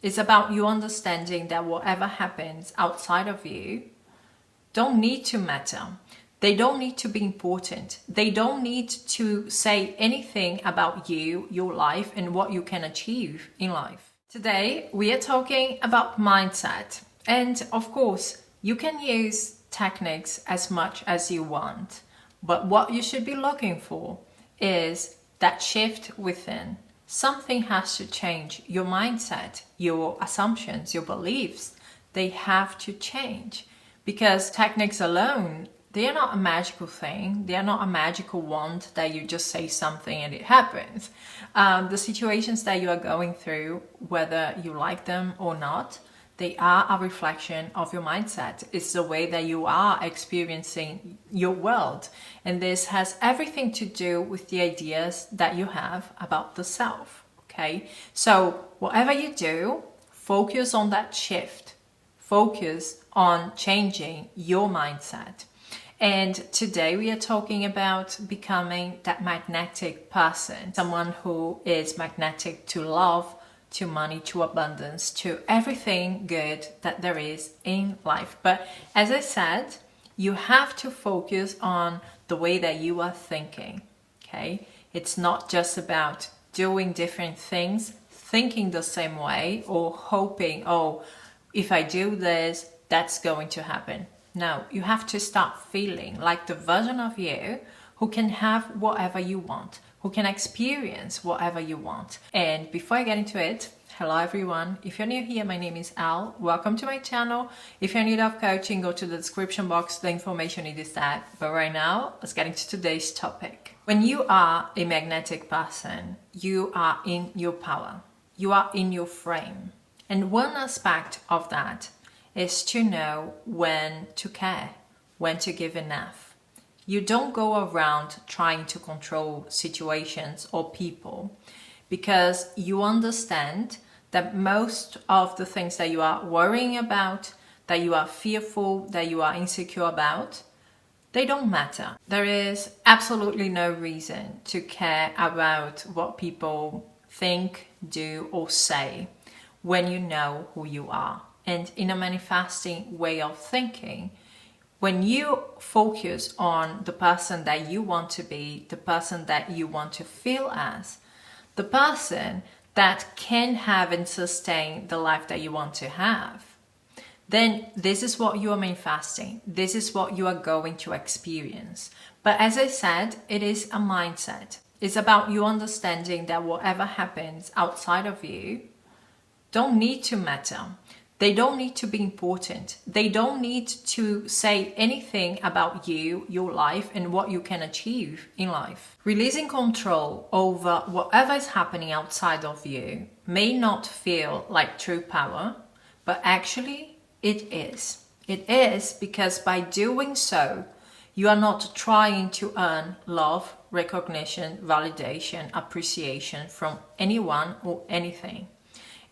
It's about you understanding that whatever happens outside of you don't need to matter. They don't need to be important. They don't need to say anything about you, your life, and what you can achieve in life. Today, we are talking about mindset. And of course, you can use techniques as much as you want. But what you should be looking for is that shift within. Something has to change. Your mindset, your assumptions, your beliefs, they have to change. Because techniques alone, they are not a magical thing. They are not a magical wand that you just say something and it happens. The situations that you are going through, whether you like them or not, they are a reflection of your mindset. It's the way that you are experiencing your world. And this has everything to do with the ideas that you have about the self. Okay? So whatever you do, focus on that shift. Focus on changing your mindset. And today we are talking about becoming that magnetic person, someone who is magnetic to love, to money, to abundance, to everything good that there is in life. But as I said, you have to focus on the way that you are thinking, okay? It's not just about doing different things, thinking the same way, or hoping, oh, if I do this, that's going to happen. No, you have to start feeling like the version of you who can have whatever you want, who can experience whatever you want. And before I get into it, hello everyone. If you're new here, my name is Al. Welcome to my channel. If you're in need of coaching, go to the description box. The information is there. But right now, let's get into today's topic. When you are a magnetic person, you are in your power. You are in your frame. And one aspect of that is to know when to care, when to give enough. You don't go around trying to control situations or people because you understand that most of the things that you are worrying about, that you are fearful, that you are insecure about, they don't matter. There is absolutely no reason to care about what people think, do, or say when you know who you are. And in a manifesting way of thinking, when you focus on the person that you want to be, the person that you want to feel as, the person that can have and sustain the life that you want to have, then this is what you are manifesting. This is what you are going to experience. But as I said, it is a mindset. It's about you understanding that whatever happens outside of you don't need to matter. They don't need to be important. They don't need to say anything about you, your life, and what you can achieve in life. Releasing control over whatever is happening outside of you may not feel like true power, but actually it is. It is because by doing so, you are not trying to earn love, recognition, validation, appreciation from anyone or anything.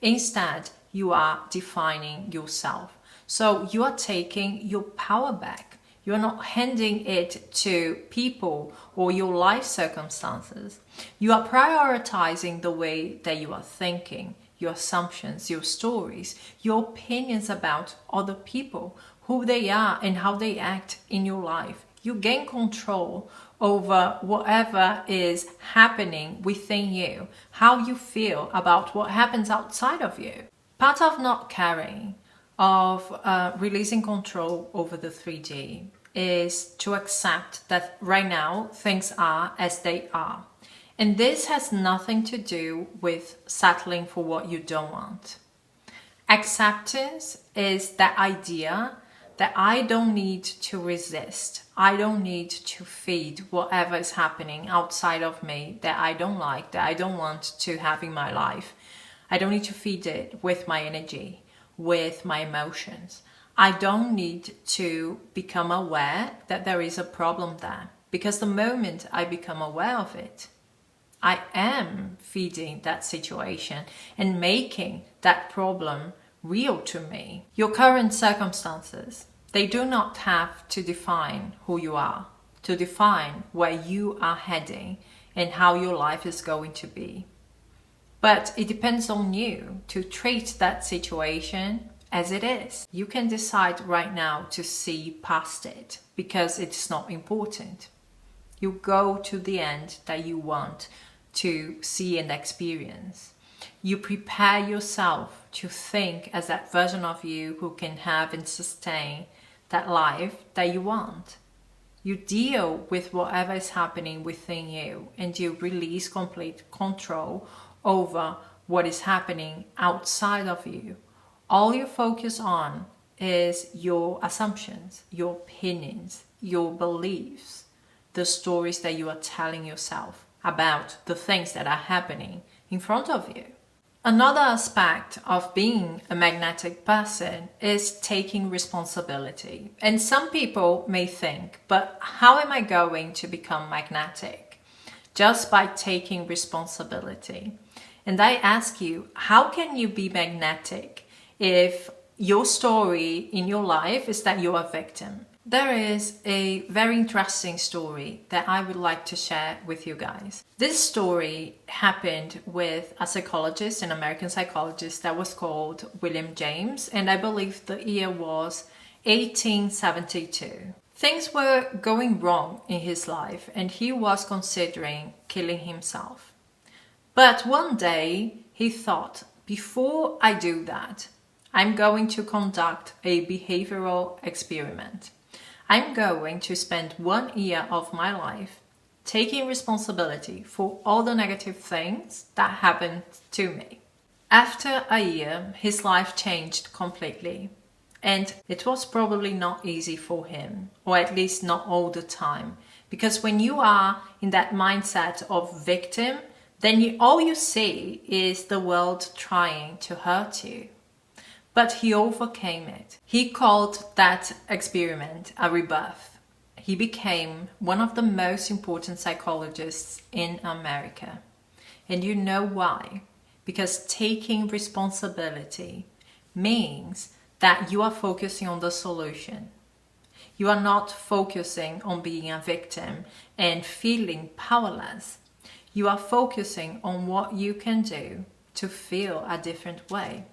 Instead, you are defining yourself. So you are taking your power back. You are not handing it to people or your life circumstances. You are prioritizing the way that you are thinking, your assumptions, your stories, your opinions about other people, who they are and how they act in your life. You gain control over whatever is happening within you, how you feel about what happens outside of you. Part of not caring, of releasing control over the 3D is to accept that right now things are as they are. And this has nothing to do with settling for what you don't want. Acceptance is that idea that I don't need to resist. I don't need to feed whatever is happening outside of me that I don't like, that I don't want to have in my life. I don't need to feed it with my energy, with my emotions. I don't need to become aware that there is a problem there. Because the moment I become aware of it, I am feeding that situation and making that problem real to me. Your current circumstances, they do not have to define who you are, to define where you are heading and how your life is going to be. But it depends on you to treat that situation as it is. You can decide right now to see past it because it's not important. You go to the end that you want to see and experience. You prepare yourself to think as that version of you who can have and sustain that life that you want. You deal with whatever is happening within you and you release complete control over what is happening outside of you. All you focus on is your assumptions, your opinions, your beliefs, the stories that you are telling yourself about the things that are happening in front of you. Another aspect of being a magnetic person is taking responsibility. And some people may think, but how am I going to become magnetic? Just by taking responsibility. And I ask you, how can you be magnetic if your story in your life is that you're a victim? There is a very interesting story that I would like to share with you guys. This story happened with a psychologist, an American psychologist that was called William James, and I believe the year was 1872. Things were going wrong in his life and he was considering killing himself. But one day he thought, before I do that, I'm going to conduct a behavioral experiment. I'm going to spend 1 year of my life taking responsibility for all the negative things that happened to me. After a year, his life changed completely. And it was probably not easy for him, or at least not all the time. Because when you are in that mindset of victim, then all you see is the world trying to hurt you. But he overcame it. He called that experiment a rebirth. He became one of the most important psychologists in America. And you know why? Because taking responsibility means that you are focusing on the solution. You are not focusing on being a victim and feeling powerless. You are focusing on what you can do to feel a different way,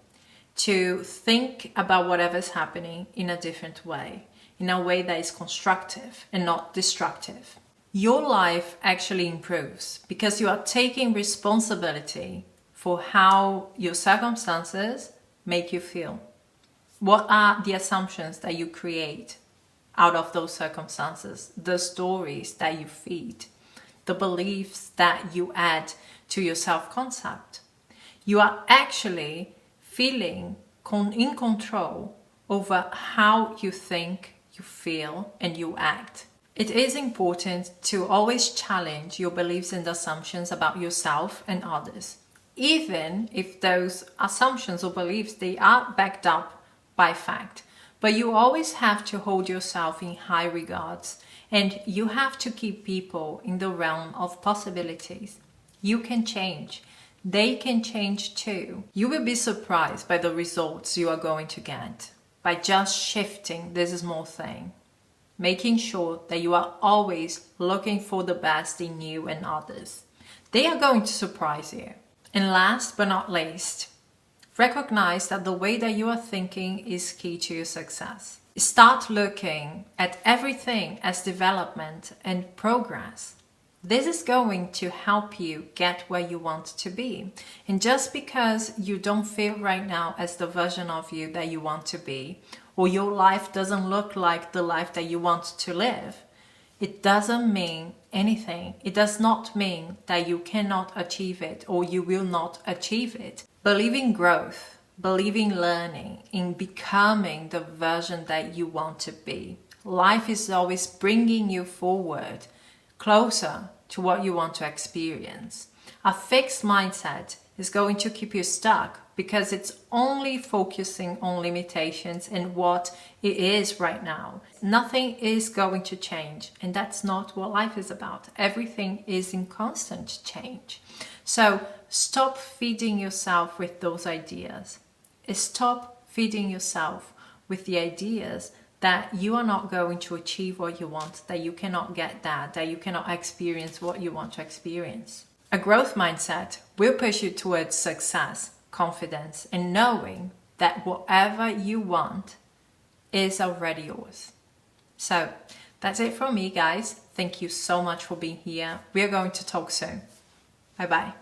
to think about whatever's happening in a different way, in a way that is constructive and not destructive. Your life actually improves because you are taking responsibility for how your circumstances make you feel. What are the assumptions that you create out of those circumstances, the stories that you feed, the beliefs that you add to your self-concept? You are actually feeling in control over how you think, you feel, and you act. It is important to always challenge your beliefs and assumptions about yourself and others, even if those assumptions or beliefs, they are backed up by fact. But you always have to hold yourself in high regards, and you have to keep people in the realm of possibilities. You can change. They can change too. You will be surprised by the results you are going to get by just shifting this small thing, making sure that you are always looking for the best in you and others. They are going to surprise you. And last but not least, recognize that the way that you are thinking is key to your success. Start looking at everything as development and progress. This is going to help you get where you want to be. And just because you don't feel right now as the version of you that you want to be, or your life doesn't look like the life that you want to live, it doesn't mean anything. It does not mean that you cannot achieve it or you will not achieve it. Believe in growth, believe in learning, in becoming the version that you want to be. Life is always bringing you forward, closer to what you want to experience. A fixed mindset is going to keep you stuck because it's only focusing on limitations and what it is right now. Nothing is going to change, and that's not what life is about. Everything is in constant change. So stop feeding yourself with those ideas. Stop feeding yourself with the ideas that you are not going to achieve what you want, that you cannot get that you cannot experience what you want to experience. A growth mindset will push you towards success, confidence, and knowing that whatever you want is already yours. So that's it from me, guys. Thank you so much for being here. We're going to talk soon. Bye bye.